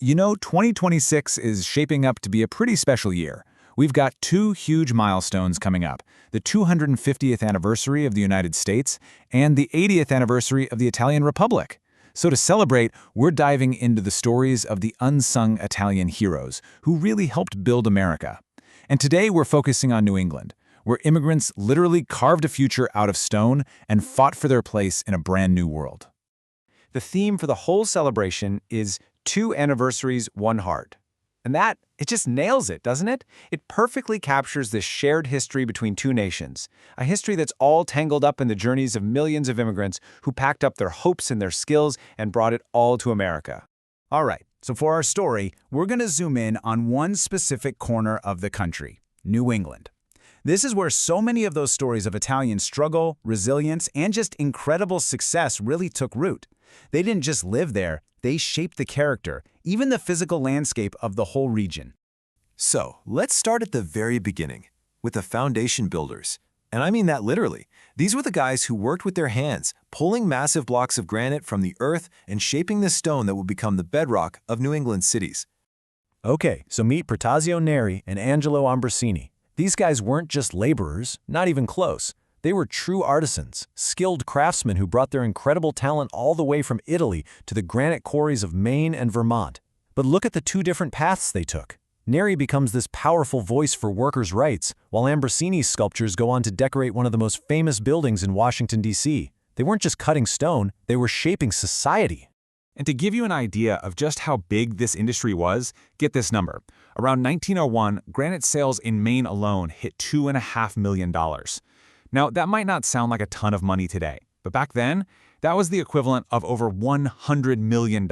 2026 is shaping up to be a pretty special year. We've got two huge milestones coming up, the 250th anniversary of the United States and the 80th anniversary of the Italian Republic. So to celebrate, we're diving into the stories of the unsung Italian heroes who really helped build America. And today we're focusing on New England, where immigrants literally carved a future out of stone and fought for their place in a brand new world. The theme for the whole celebration is Two Anniversaries, One Heart. And it just nails it, doesn't it? It perfectly captures this shared history between two nations, a history that's all tangled up in the journeys of millions of immigrants who packed up their hopes and their skills and brought it all to America. All right, so for our story, we're going to zoom in on one specific corner of the country, New England. This is where so many of those stories of Italian struggle, resilience, and just incredible success really took root. They didn't just live there, they shaped the character, even the physical landscape of the whole region. So, let's start at the very beginning, with the foundation builders. And I mean that literally. These were the guys who worked with their hands, pulling massive blocks of granite from the earth and shaping the stone that would become the bedrock of New England cities. Okay, so meet Protasio Neri and Angelo Ambrosini. These guys weren't just laborers, not even close. They were true artisans, skilled craftsmen who brought their incredible talent all the way from Italy to the granite quarries of Maine and Vermont. But look at the two different paths they took. Neri becomes this powerful voice for workers' rights, while Ambrosini's sculptures go on to decorate one of the most famous buildings in Washington, D.C. They weren't just cutting stone, they were shaping society. And to give you an idea of just how big this industry was, get this number. Around 1901, granite sales in Maine alone hit $2.5 million. Now, that might not sound like a ton of money today, but back then, that was the equivalent of over $100 million.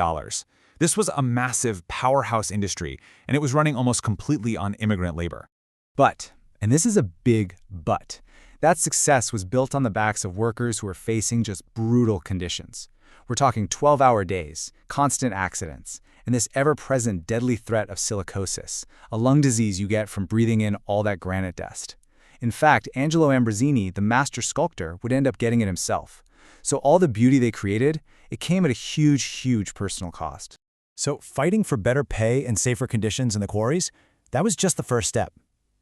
This was a massive powerhouse industry, and it was running almost completely on immigrant labor. But, and this is a big but, that success was built on the backs of workers who were facing just brutal conditions. We're talking 12-hour days, constant accidents, and this ever-present deadly threat of silicosis, a lung disease you get from breathing in all that granite dust. In fact, Angelo Ambrosini, the master sculptor, would end up getting it himself. So all the beauty they created, it came at a huge, huge personal cost. So fighting for better pay and safer conditions in the quarries, that was just the first step.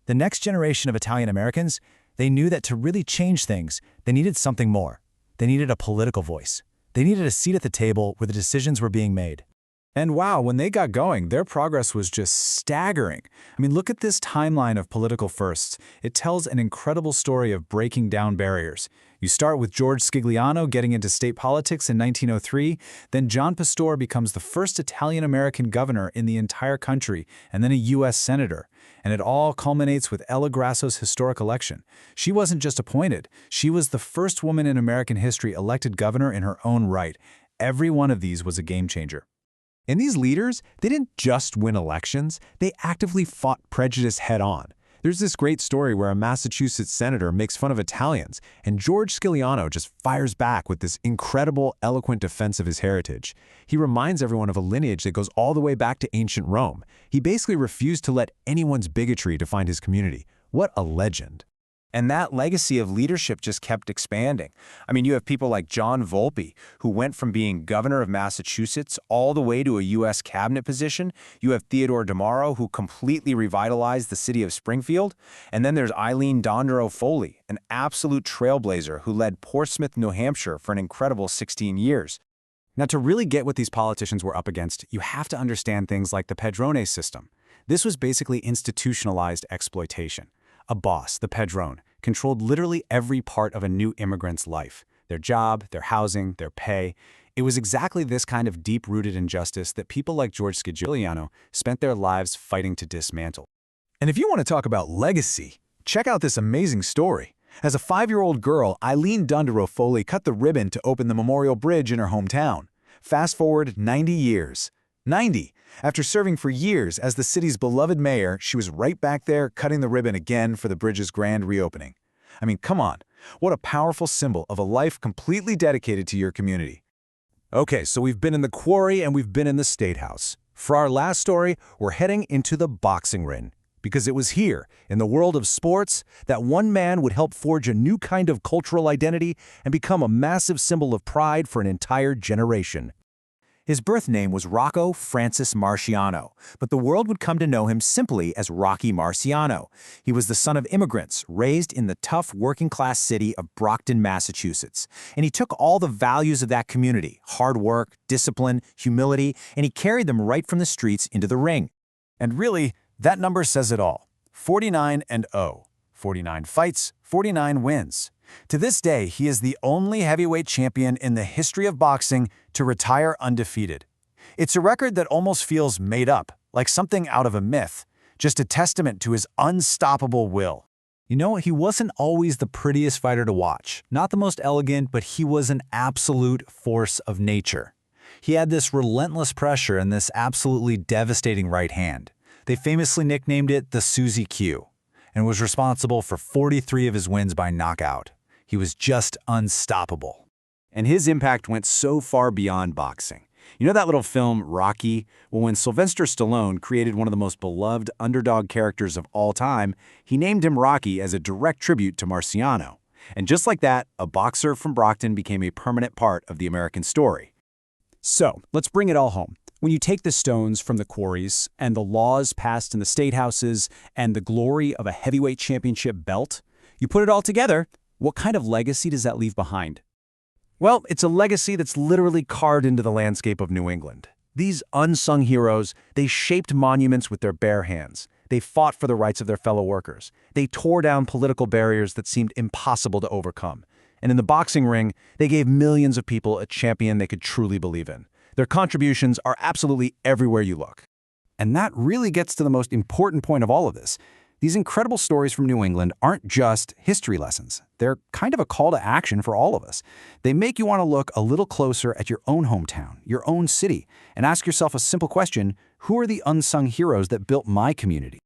The next generation of Italian Americans, they knew that to really change things, they needed something more. They needed a political voice. They needed a seat at the table where the decisions were being made. And wow, when they got going, their progress was just staggering. I mean, look at this timeline of political firsts. It tells an incredible story of breaking down barriers. You start with George Scigliano getting into state politics in 1903, then John Pastore becomes the first Italian-American governor in the entire country, and then a U.S. senator. And it all culminates with Ella Grasso's historic election. She wasn't just appointed, she was the first woman in American history elected governor in her own right. Every one of these was a game changer. And these leaders, they didn't just win elections, they actively fought prejudice head-on. There's this great story where a Massachusetts senator makes fun of Italians, and George Scigliano just fires back with this incredible, eloquent defense of his heritage. He reminds everyone of a lineage that goes all the way back to ancient Rome. He basically refused to let anyone's bigotry define his community. What a legend. And that legacy of leadership just kept expanding. I mean, you have people like John Volpe, who went from being governor of Massachusetts all the way to a U.S. cabinet position. You have Theodore Mauro, who completely revitalized the city of Springfield. And then there's Eileen Dondero Foley, an absolute trailblazer who led Portsmouth, New Hampshire for an incredible 16 years. Now, to really get what these politicians were up against, you have to understand things like the Padrone system. This was basically institutionalized exploitation. A boss, the padrone, controlled literally every part of a new immigrant's life, their job, their housing, their pay. It was exactly this kind of deep-rooted injustice that people like George Scigliano spent their lives fighting to dismantle. And if you want to talk about legacy, check out this amazing story. As a 5-year-old girl, Eileen Dondero Foley cut the ribbon to open the Memorial Bridge in her hometown. Fast forward 90 years. 90! After serving for years as the city's beloved mayor, she was right back there cutting the ribbon again for the bridge's grand reopening. I mean, come on. What a powerful symbol of a life completely dedicated to your community. Okay, so we've been in the quarry and we've been in the State House. For our last story, we're heading into the boxing ring. Because it was here, in the world of sports, that one man would help forge a new kind of cultural identity and become a massive symbol of pride for an entire generation. His birth name was Rocco Francis Marciano, but the world would come to know him simply as Rocky Marciano. He was the son of immigrants raised in the tough working-class city of Brockton, Massachusetts. And he took all the values of that community, hard work, discipline, humility, and he carried them right from the streets into the ring. And really, that number says it all. 49-0. 49 fights, 49 wins. To this day, he is the only heavyweight champion in the history of boxing to retire undefeated. It's a record that almost feels made up, like something out of a myth, just a testament to his unstoppable will. You know, he wasn't always the prettiest fighter to watch, not the most elegant, but he was an absolute force of nature. He had this relentless pressure and this absolutely devastating right hand. They famously nicknamed it the Susie Q, and was responsible for 43 of his wins by knockout. He was just unstoppable. And his impact went so far beyond boxing. You know that little film, Rocky? Well, when Sylvester Stallone created one of the most beloved underdog characters of all time, he named him Rocky as a direct tribute to Marciano. And just like that, a boxer from Brockton became a permanent part of the American story. So, let's bring it all home. When you take the stones from the quarries and the laws passed in the state houses and the glory of a heavyweight championship belt, you put it all together, what kind of legacy does that leave behind? Well, it's a legacy that's literally carved into the landscape of New England. These unsung heroes, they shaped monuments with their bare hands. They fought for the rights of their fellow workers. They tore down political barriers that seemed impossible to overcome. And in the boxing ring, they gave millions of people a champion they could truly believe in. Their contributions are absolutely everywhere you look. And that really gets to the most important point of all of this. These incredible stories from New England aren't just history lessons. They're kind of a call to action for all of us. They make you want to look a little closer at your own hometown, your own city, and ask yourself a simple question: who are the unsung heroes that built my community?